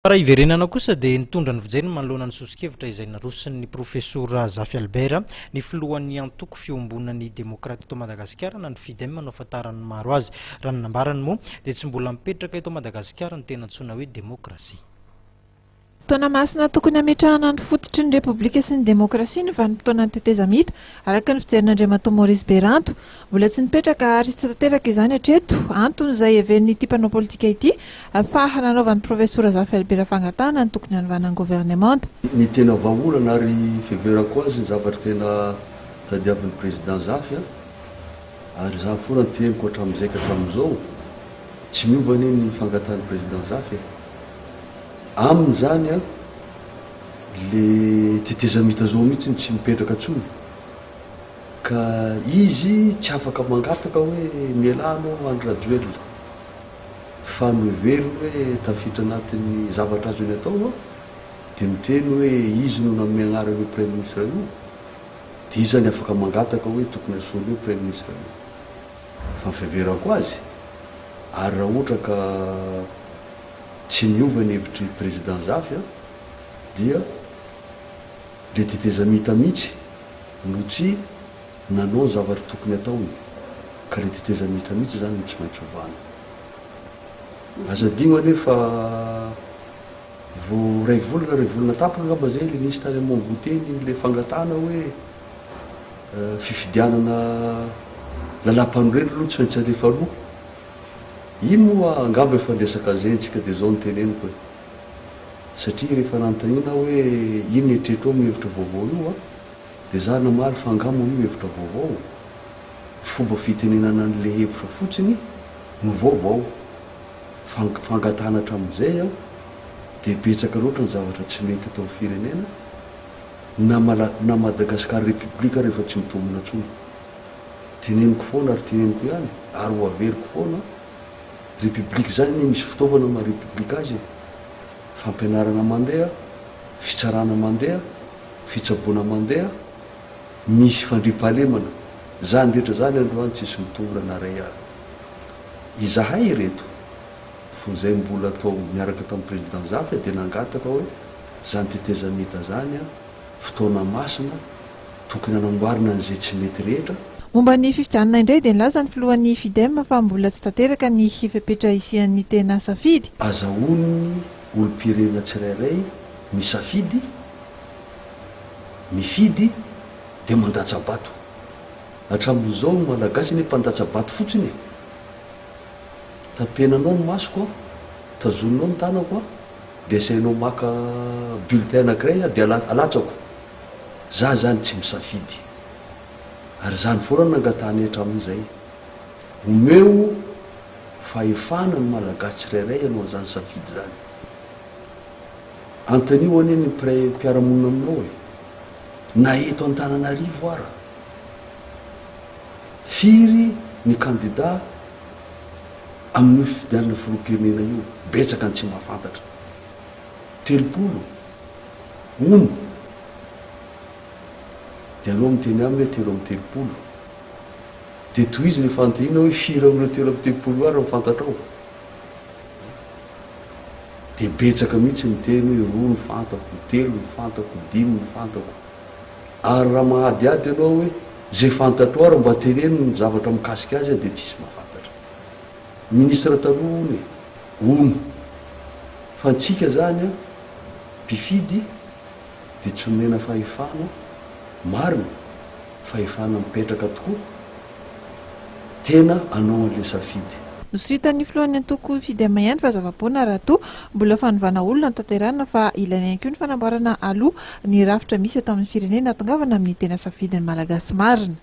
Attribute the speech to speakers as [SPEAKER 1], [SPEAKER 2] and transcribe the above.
[SPEAKER 1] Raha iverenana kosa dia nitondra ny fijairana manoloana ny sosikevitra izay narosin'ny profesora Zafy Albert ny filohan'ny antoko fiombonan'ny demokrata eto Madagasikara na ny FIDEM no ahafantarany maro azy. Raha ny nambarany moa dia tsy mbola mipetraka eto Madagasikara ny tena antsoina hoe demokrasia.
[SPEAKER 2] Fotoana masina tokony hametrahana ny fototry ny Repoblika sy ny demokrasia ny vanim-potoana ny teteza mita araka ny fijerin' Maurice Beranto. Mbola tsy nipetraka ary tsy tanteraka izany hatreto antony izay heveriny ity mpanao politika ity ahafaha nanaovan'ny profesora Zafy Albert fangatana ny tokony hanovana ny gouvernement.
[SPEAKER 3] Ny tena vahaolana ary fiheverako azy ny zavatra tena tadiavin'ny président Zafy ary zany foana ny teniko hatramin'izay ka hatramin'izao tsy miova ny fangatan'ny président Zafy amin'izany le teteza mita zao mihitsy tsy mipetraka tsony ka izy tsy afaka mangataka hoe mialano andro rajoelona fa nohevery hoe tafitra anatin'ny zavatra azony atao dia miteny hoe izy no nanome agnarany hoe premier ministre io dia izy zany afaka mangataka hoe tokony asolo hoe premier ministre io fa mifiheverako azy ary raha ohatra ka tsy miova ny hevitry président Zafy dia le teteza mita mihitsy no tsy nanao ny zavatra tokony ataony ka le teteza mita mihitsy zany no tsy maintsy ovana. Aza digno anefa vo ray volana tapaka ngamba zay le nisy tany amin'ny goteny le fangatana hoe fifidianana lalam-panorena aloha tsy maintsy alefa aloha. Ino moa angamba efa ndresaka zentsika dia zao noteneniko hoe satria rehefa nanontaniana hoe ino ny eritreritro amin'ny hevitra vaovao io dia za namaly fa angamba io hevitra vaovao fomba fitenenana an'le hevitra fotsiny no vaovao fangatana hatramin'izay dia betsaka loatra ny zavatra tsy mety atao amin'ny firenena na Madagasikara république rehefa tsy mitombona tsony teneniko foana ary teneniko ihany ary ho averiko foana république zany misy fitaovana ma république azy fampianarana mandeha fitsarana mandeha fitsaboana mandeha misy fandriampahalemana zany rehetra zany androany tsisy mitombona na ray izahay reto fo zay mbola atao miaraka tamin'ny président Zafy dia nangataka hoe zany teteza mita zany fotoana masina tokony hanamboarina an'izay tsy mety rehetra.
[SPEAKER 2] Momba ny fifidianana indray dia nilaza ny filohan'ny FIDEM fa mbola tsy tanteraka ny fipetra isian'ny tena safidy.
[SPEAKER 3] Azahoany olom-pirenena tsirairay misafidy mifidy dia mandatsa-bato hatramin'izao malagasy ny mpandatsa-bato fotsiny tapenanao ny masoko tazonanao ny tanako dia asainao maka bulletin anankiray dia alatsako za zany tsy misafidy ary zany foana nangatany hatramin'izay omeo fahefana ny malagasy tsirairay anao zany safidy zany antonio anie ny mpiaramonina aminao hoe na eto Antananarivo ara firy ny candidat amin'ny fifidianana filoham-pirenena io betsaka ny tsy mahafantatra 30 dia anao miteny aminy hoe 3 dia toy izy rehefa antonina hoe firy amin'ireo 3 ary mifantatrao dia betsaka mihitsy miteny hoe 2 ny fantako 3 ny fantako 5 ny fantako ary raha mahadiady ianao hoe zay fantatro ary mba teneno ny zavatra mikasika azy dia tsisy mahafantatra ministra taloha ony fa antsika zany mpifidy dia tsy nomena fahefana marina fahefana mipetraka tokoa tena anao an'le safidy.
[SPEAKER 2] Nosiritan'ny filohan'ny antoko FIDEM ihany fa zava-poana raha toa mbola fanovana olona ny tanterana fa ilaina ihany koa ny fanamboarana aloha ny rafitra misy atao amin'ny firenena atongavana amin'ny tena safidin'ny malagasy marina.